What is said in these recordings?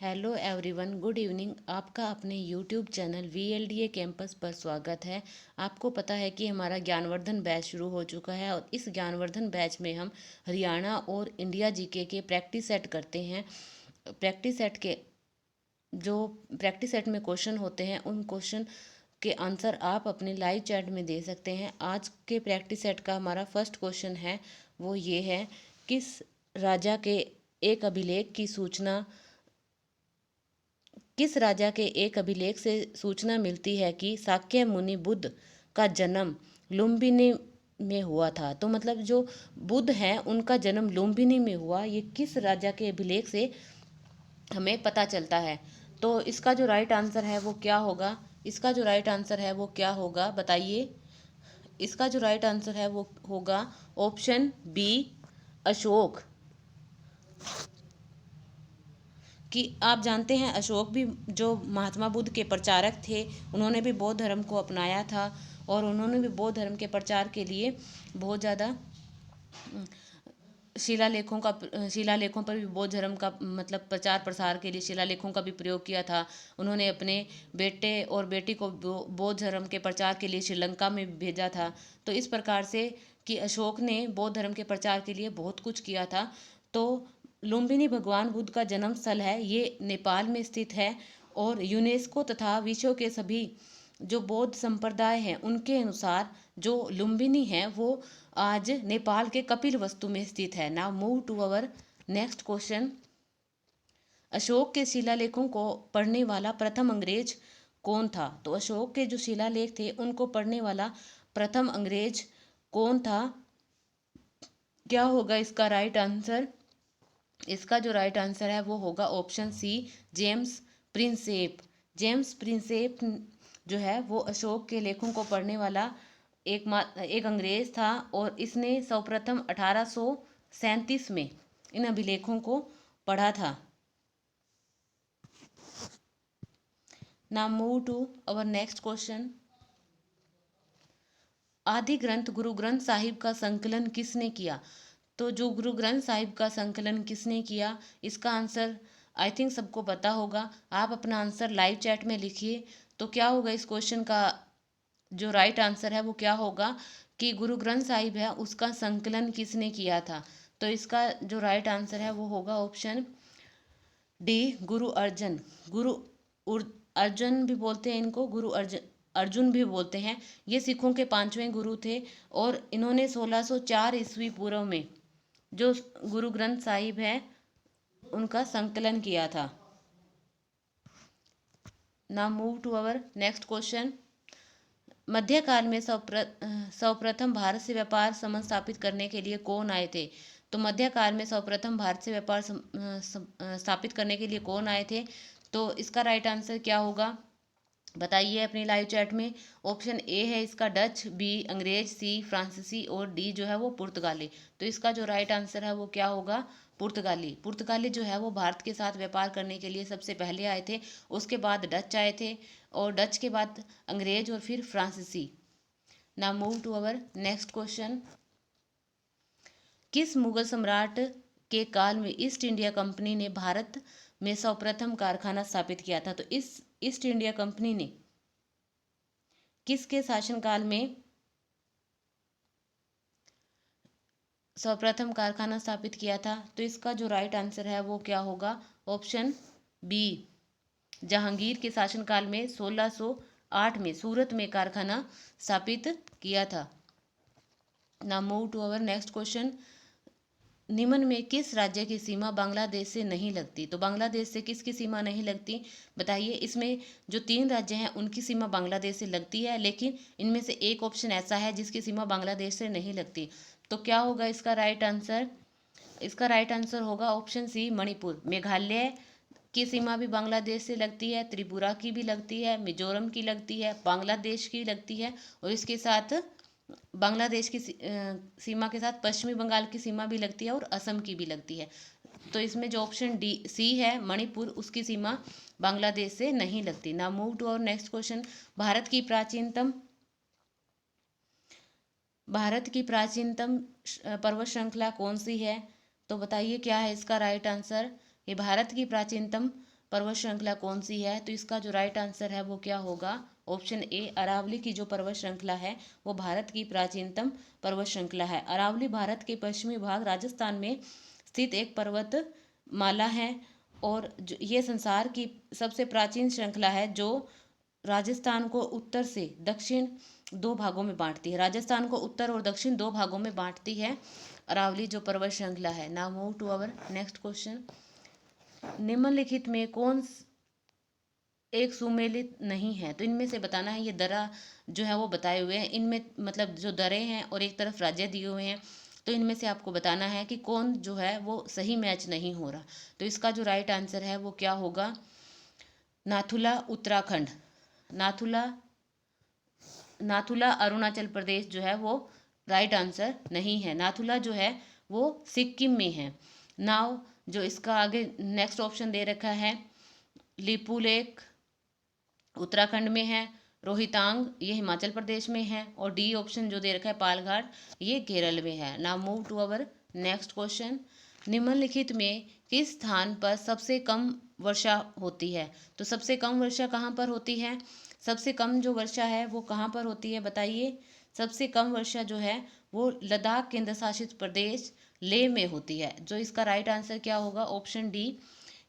Hello everyone, good evening. आपका अपने YouTube channel VLDA campus पर स्वागत है। आपको पता है कि हमारा ज्ञानवर्धन बैच शुरू हो चुका है और इस ज्ञानवर्धन बैच में हम हरियाणा और इंडिया जीके के प्रैक्टिस सेट करते हैं। प्रैक्टिस सेट के जो प्रैक्टिस सेट में क्वेश्चन होते हैं उन क्वेश्चन के आंसर आप अपने लाइव चैट में दे सकते हैं। आज के प्रैक्टिस सेट का हमारा फर्स्ट क्वेश्चन है, वो ये है, किस राजा के एक अभिलेख की सूचना किस राजा के एक अभिलेख से सूचना मिलती है कि शाक्य मुनि बुद्ध का जन्म लुम्बिनी में हुआ था। तो मतलब जो बुद्ध हैं उनका जन्म लुम्बिनी में हुआ, ये किस राजा के अभिलेख से हमें पता चलता है। तो इसका जो राइट आंसर है वो क्या होगा? इसका जो राइट आंसर है वो क्या होगा, बताइए। इसका जो राइट आंसर है वो होगा ऑप्शन बी, अशोक। कि आप जानते हैं अशोक भी जो महात्मा बुद्ध के प्रचारक थे, उन्होंने भी बौद्ध धर्म को अपनाया था और उन्होंने भी बौद्ध धर्म के प्रचार के लिए बहुत ज़्यादा शिलालेखों पर भी बौद्ध धर्म का मतलब प्रचार प्रसार के लिए शिलालेखों का भी प्रयोग किया था। उन्होंने अपने बेटे और बेटी को बौद्ध धर्म के प्रचार के लिए श्रीलंका में भेजा था। तो इस प्रकार से कि अशोक ने बौद्ध धर्म के प्रचार के लिए बहुत कुछ किया था। तो लुम्बिनी भगवान बुद्ध का जन्म स्थल है, ये नेपाल में स्थित है और यूनेस्को तथा विश्व के सभी जो बौद्ध संप्रदाय हैं उनके अनुसार जो लुम्बिनी है वो आज नेपाल के कपिल वस्तु में स्थित है। Now move to our next question. Ashok के शिलालेखों को पढ़ने वाला प्रथम अंग्रेज कौन था? तो अशोक के जो शिलालेख थे उनको पढ़ने वाला प्रथम अंग्रेज कौन था? क्या होगा इसका राइट आंसर? इसका जो राइट आंसर है वो होगा option C, James Prinsep. James Prinsep जो है वो अशोक के लेखों को पढ़ने वाला एक अंग्रेज था और इसने सर्वप्रथम 1837 में इन अभिलेखों को पढ़ा था। Now move to our next question. Adi Granth Guru Granth Sahib का संकलन किसने किया? तो जो गुरु ग्रंथ साहिब का संकलन किसने किया, इसका आंसर आई थिंक सबको पता होगा। आप अपना आंसर लाइव चैट में लिखिए। तो क्या होगा इस क्वेश्चन का जो राइट आंसर है वो क्या होगा कि गुरु ग्रंथ साहिब है उसका संकलन किसने किया था? तो इसका जो राइट आंसर है वो होगा ऑप्शन डी, गुरु अर्जन। अर्जन भी बोलते हैं इनको, गुरु अर्जन, अर्जुन भी बोलते हैं। ये सिखों के पांचवें गुरु थे और इन्होंने 1604 ईस्वी पूर्व में जो गुरु ग्रंथ साहिब है उनका संकलन किया था। Now move to our next question. मध्यकाल में सर्वप्रथम भारत से व्यापार संबंध स्थापित करने के लिए कौन आए थे? तो मध्यकाल में सर्वप्रथम भारत से व्यापार स्थापित करने के लिए कौन आए थे? तो इसका राइट आंसर क्या होगा, बताइए अपनी लाइव चैट में। ऑप्शन ए है इसका डच, बी अंग्रेज, सी फ्रांसीसी और डी जो है वो पुर्तगाली। तो इसका जो राइट आंसर है वो क्या होगा, पुर्तगाली। पुर्तगाली जो है वो भारत के साथ व्यापार करने के लिए सबसे पहले आए थे, उसके बाद डच आए थे और डच के बाद अंग्रेज और फिर फ्रांसीसी। Now move to our next question. किस मुगल सम्राट के काल में ईस्ट इंडिया कंपनी ने भारत में सर्वप्रथम कारखाना स्थापित किया था? तो इस ईस्ट इंडिया कंपनी ने किसके शासनकाल में सर्वप्रथम कारखाना स्थापित किया था? तो इसका जो राइट आंसर है वो क्या होगा, ऑप्शन बी, जहांगीर के शासनकाल में 1608 में सूरत में कारखाना स्थापित किया था। Now move to our next question. निम्न में किस राज्य की सीमा बांग्लादेश से नहीं लगती? तो बांग्लादेश से किसकी सीमा नहीं लगती, बताइए। इसमें जो 3 राज्य हैं उनकी सीमा बांग्लादेश से लगती है, लेकिन इनमें से एक ऑप्शन ऐसा है जिसकी सीमा बांग्लादेश से नहीं लगती। तो क्या होगा इसका राइट आंसर? इसका राइट आंसर होगा ऑप्शन सी, मणिपुर। मेघालय की सीमा भी बांग्लादेश से लगती है, त्रिपुरा की भी लगती है, मिजोरम की लगती है, बांग्लादेश की लगती है और इसके साथ बांग्लादेश की सीमा के साथ पश्चिमी बंगाल की सीमा भी लगती है और असम की भी लगती है। तो इसमें जो ऑप्शन डी सी है मणिपुर, उसकी सीमा बांग्लादेश से नहीं लगती। Now move to our next question. Bharat की प्राचीनतम पर्वत श्रृंखला कौन सी है? तो बताइए क्या है इसका राइट आंसर। ये भारत की प्राचीनतम पर्वत श्रृंखला कौन सी है? तो इसका जो राइट आंसर है वो क्या होगा? ऑप्शन ए, अरावली की जो पर्वत श्रृंखला है वो भारत की प्राचीनतम पर्वत श्रृंखला है। अरावली भारत के पश्चिमी भाग राजस्थान में स्थित एक पर्वत माला है और ये संसार की सबसे प्राचीन श्रृंखला है जो राजस्थान को उत्तर से दक्षिण दो भागों में बांटती है। राजस्थान को उत्तर और दक्षिण दो भागों में बांटती है अरावली जो पर्वत श्रृंखला है। Now move to our next question. निम्नलिखित में कौन एक सुमेलित नहीं है? तो इनमें से बताना है। ये दरा जो है वो बताए हुए हैं, इनमें मतलब जो दरे हैं और एक तरफ राज्य दिए हुए हैं, तो इनमें से आपको बताना है कि कौन जो है वो सही मैच नहीं हो रहा। तो इसका जो राइट आंसर है वो क्या होगा? नाथुला उत्तराखंड, नाथुला अरुणाचल प्रदेश जो है वो राइट आंसर नहीं है। नाथुला जो है वो सिक्किम में है। नाउ जो इसका आगे नेक्स्ट ऑप्शन दे रखा है, लिपुलेख उत्तराखंड में है, रोहितांग ये हिमाचल प्रदेश में है, और डी ऑप्शन जो दे रखा है पालघाट ये केरल में है। Now move to our next question. निम्नलिखित में किस स्थान पर सबसे कम वर्षा होती है? तो सबसे कम वर्षा कहाँ पर होती है? सबसे कम जो वर्षा है वो कहाँ पर होती है बताइए? सबसे कम वर्षा जो है वो लद्दाख केंद्र शासित प्रदेश लेह में होती है। जो इसका राइट आंसर क्या होगा? ऑप्शन डी,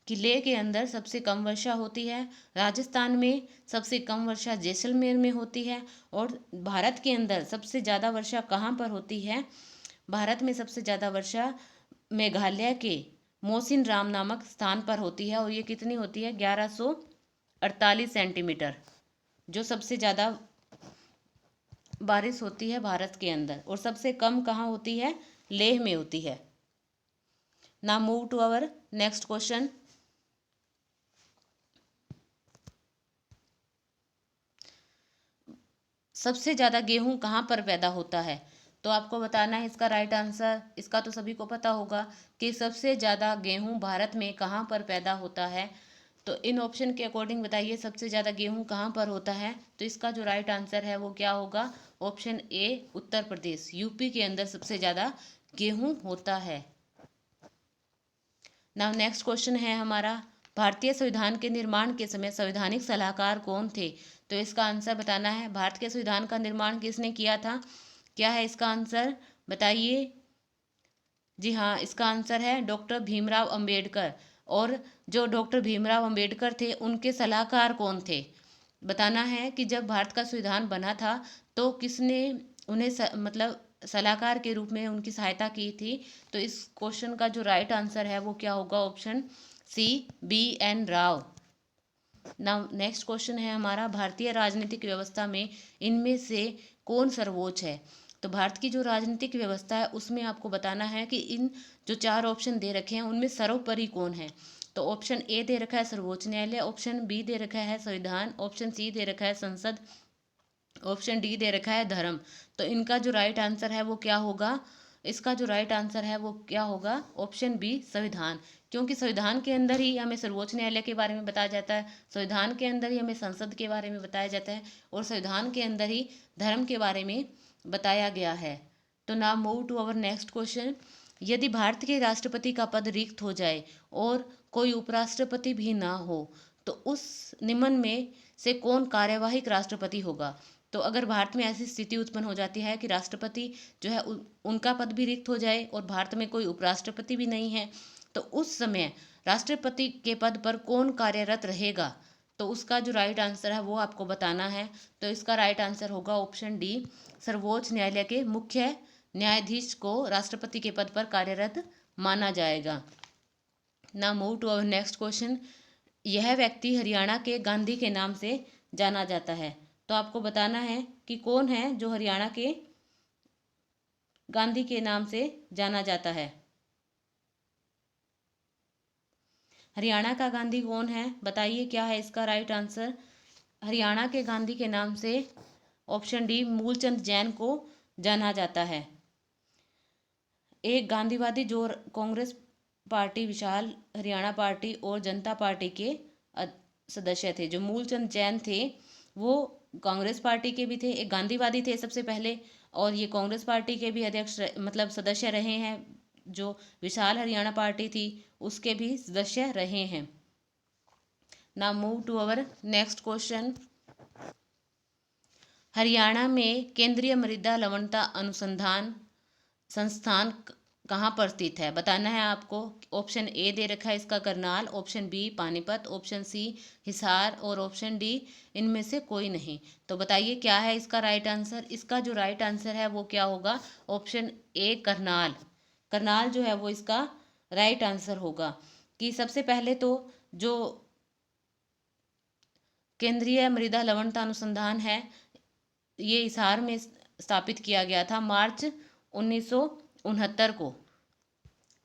कि लेह के अंदर सबसे कम वर्षा होती है। राजस्थान में सबसे कम वर्षा जैसलमेर में होती है। और भारत के अंदर सबसे ज़्यादा वर्षा कहाँ पर होती है? भारत में सबसे ज़्यादा वर्षा मेघालय के मोसिन राम नामक स्थान पर होती है, और ये कितनी होती है? 1148 सेंटीमीटर, जो सबसे ज़्यादा बारिश होती है भारत के अंदर। और सबसे कम कहाँ होती है? लेह में होती है। Now move to our next question. सबसे ज़्यादा गेहूं कहाँ पर पैदा होता है? तो आपको बताना है इसका राइट आंसर। इसका तो सभी को पता होगा कि सबसे ज़्यादा गेहूं भारत में कहाँ पर पैदा होता है। तो इन ऑप्शन के अकॉर्डिंग बताइए सबसे ज़्यादा गेहूं कहाँ पर होता है? तो इसका जो राइट आंसर है वो क्या होगा? Option A, Uttar Pradesh, UP के अंदर सबसे ज़्यादा गेहूं होता है। नाउ नेक्स्ट क्वेश्चन है हमारा, भारतीय संविधान के निर्माण के समय संवैधानिक सलाहकार कौन थे? तो इसका आंसर बताना है। भारत के संविधान का निर्माण किसने किया था? क्या है इसका आंसर बताइए? जी हाँ, इसका आंसर है डॉक्टर भीमराव अंबेडकर। और जो डॉक्टर भीमराव अंबेडकर थे उनके सलाहकार कौन थे? बताना है कि जब भारत का संविधान बना था तो किसने उन्हें मतलब सलाहकार के रूप में उनकी सहायता की थी? तो इस क्वेश्चन का जो राइट आंसर है वो क्या होगा? Option C, BN Rao. Now next question है हमारा, भारतीय राजनीतिक व्यवस्था में इनमें से कौन सर्वोच्च है? तो भारत की जो राजनीतिक व्यवस्था है उसमें आपको बताना है कि इन जो चार ऑप्शन दे रखे हैं उनमें सर्वोपरि कौन है। तो ऑप्शन ए दे रखा है सर्वोच्च न्यायालय, ऑप्शन बी दे रखा है संविधान, ऑप्शन सी दे रखा है संसद, ऑप्शन डी दे रखा है धर्म। तो इनका जो राइट आंसर है वो क्या होगा? इसका जो राइट आंसर है वो क्या होगा? ऑप्शन बी, संविधान। क्योंकि संविधान के अंदर ही हमें सर्वोच्च न्यायालय के बारे में बताया जाता है, संविधान के अंदर ही हमें संसद के बारे में बताया जाता है, और संविधान के अंदर ही धर्म के बारे में बताया गया है। तो now move to our next question. यदि भारत के राष्ट्रपति का पद रिक्त हो जाए और कोई उपराष्ट्रपति भी ना हो तो उस निम्न में से कौन कार्यवाहक राष्ट्रपति होगा? तो अगर भारत में ऐसी स्थिति उत्पन्न हो जाती है कि राष्ट्रपति जो है उनका पद भी रिक्त हो जाए और भारत में कोई उपराष्ट्रपति भी नहीं है, तो उस समय राष्ट्रपति के पद पर कौन कार्यरत रहेगा? तो उसका जो राइट आंसर है वो आपको बताना है। तो इसका राइट आंसर होगा ऑप्शन डी, सर्वोच्च न्यायालय के मुख्य न्यायाधीश को राष्ट्रपति के पद पर कार्यरत माना जाएगा। Now move to our next question. यह व्यक्ति हरियाणा के गांधी के नाम से जाना जाता है। तो आपको बताना है कि कौन है जो हरियाणा के गांधी के नाम से जाना जाता है। हरियाणा का गांधी कौन है बताइए? क्या है इसका राइट आंसर? हरियाणा के गांधी के नाम से ऑप्शन डी, मूलचंद जैन को जाना जाता है। एक गांधीवादी जो कांग्रेस पार्टी, विशाल हरियाणा पार्टी और जनता पार्टी के सदस्य थे। जो मूलचंद जैन थे वो कांग्रेस पार्टी के भी थे, एक गांधीवादी थे सबसे पहले, और ये कांग्रेस पार्टी के भी अध्यक्ष मतलब सदस्य रहे हैं। जो विशाल हरियाणा पार्टी थी उसके भी सदस्य रहे हैं। Now move to our next question. Haryana में केंद्रीय मृदा लवणता अनुसंधान संस्थान कहाँ पर स्थित है? बताना है आपको। ऑप्शन ए दे रखा है इसका Karnal, option B Panipat, option C Hisar और ऑप्शन डी इनमें से कोई नहीं। तो बताइए क्या है इसका राइट आंसर। इसका जो राइट आंसर है वो क्या होगा? Option A Karnal. करनाल जो है वो इसका राइट आंसर होगा। कि सबसे पहले तो जो केंद्रीय मृदा लवणता अनुसंधान है ये हिसार में स्थापित किया गया था मार्च 1969 को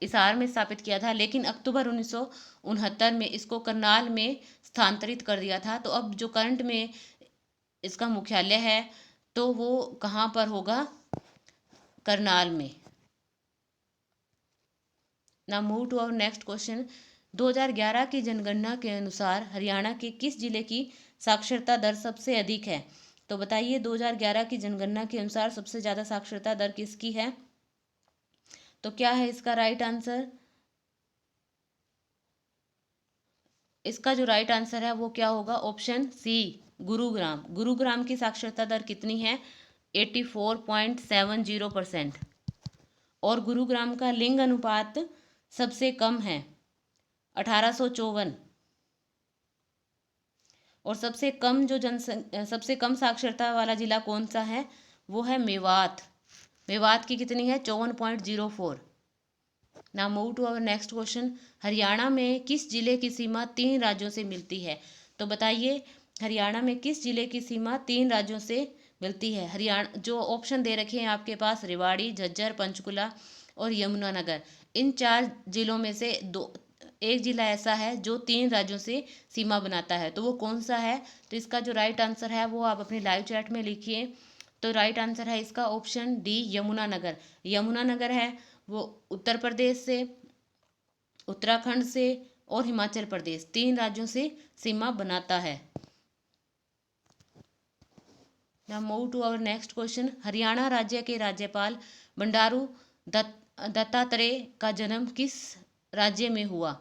हिसार में स्थापित किया था, लेकिन अक्टूबर 1969 में इसको करनाल में स्थानांतरित कर दिया था। तो अब जो करंट में इसका मुख्यालय है तो वो कहाँ पर होगा? करनाल में। Now move to our next question. 2011 की जनगणना के अनुसार हरियाणा के किस जिले की साक्षरता दर सबसे अधिक है? तो बताइए 2011 की जनगणना के अनुसार सबसे ज़्यादा साक्षरता दर किसकी है? तो क्या है इसका राइट आंसर? इसका जो राइट आंसर है वो क्या होगा? ऑप्शन सी गुरुग्राम। गुरुग्राम की साक्षरता दर कितनी है? 84.70%। और गुरुग्राम का लिंग अनुपात सबसे कम है 1854। और सबसे कम जो सबसे कम साक्षरता वाला जिला कौन सा है? वो है मेवात। मेवात की कितनी है? 54.04। Now move to our next question. Haryana में किस जिले की सीमा 3 राज्यों से मिलती है? तो बताइए हरियाणा में किस जिले की सीमा 3 राज्यों से मिलती है? हरियाणा जो ऑप्शन दे रखे हैं आपके पास रेवाड़ी, झज्जर, पंचकुला और यमुनानगर। इन 4 जिलों में से एक जिला ऐसा है जो 3 राज्यों से सीमा बनाता है, तो वो कौन सा है? तो इसका जो राइट आंसर है वो आप अपने लाइव चैट में लिखिए। तो राइट आंसर है इसका ऑप्शन डी यमुनानगर। यमुनानगर है वो उत्तर प्रदेश से, उत्तराखंड से और हिमाचल प्रदेश 3 राज्यों से सीमा बनाता है। Now move to our next question. Haryana राज्य के राज्यपाल बंडारू दत्तात्रेय का जन्म किस राज्य में हुआ?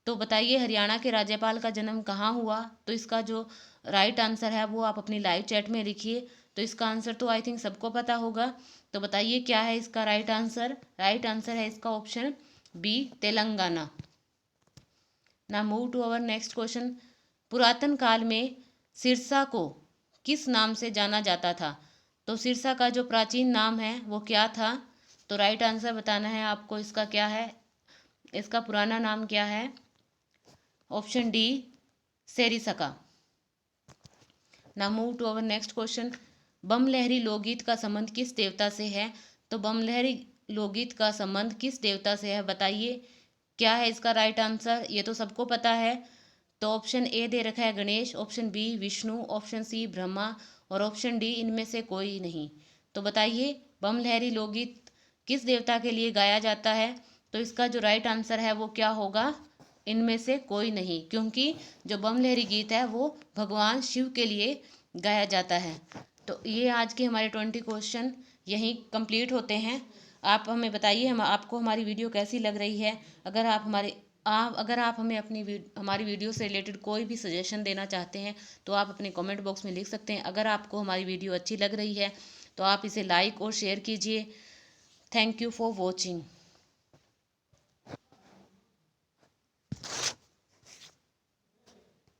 तो बताइए हरियाणा के राज्यपाल का जन्म कहाँ हुआ? तो इसका जो राइट आंसर है वो आप अपनी लाइव चैट में लिखिए। तो इसका आंसर तो आई थिंक सबको पता होगा। तो बताइए क्या है इसका राइट आंसर। राइट आंसर है इसका option B Telangana. Now move to our next question. पुरातन काल में सिरसा को किस नाम से जाना जाता था? तो सिरसा का जो प्राचीन नाम है वो क्या था? तो राइट आंसर बताना है आपको। इसका क्या है? इसका पुराना नाम क्या है? Option D Sariska. Now move to our next question. बमलहरी लोकगीत का संबंध किस देवता से है? तो बमलहरी लोकगीत का संबंध किस देवता से है? बताइए क्या है इसका राइट आंसर। ये तो सबको पता है। तो ऑप्शन ए दे रखा है Ganesh, option B Vishnu, option C Brahma और ऑप्शन डी इनमें से कोई नहीं। तो बताइए बमलहरी लोकगीत किस देवता के लिए गाया जाता है? तो इसका जो राइट आंसर है वो क्या होगा? इनमें से कोई नहीं, क्योंकि जो बमलहरी गीत है वो भगवान शिव के लिए गाया जाता है। तो ये आज के हमारे 20 क्वेश्चन यहीं कंप्लीट होते हैं। आप हमें बताइए हम आपको हमारी वीडियो कैसी लग रही है। अगर आप हमें हमारी वीडियो से रिलेटेड कोई भी सजेशन देना चाहते हैं तो आप अपने कमेंट बॉक्स में लिख सकते हैं। अगर आपको हमारी वीडियो अच्छी लग रही है तो आप इसे लाइक और शेयर कीजिए। Thank you for watching.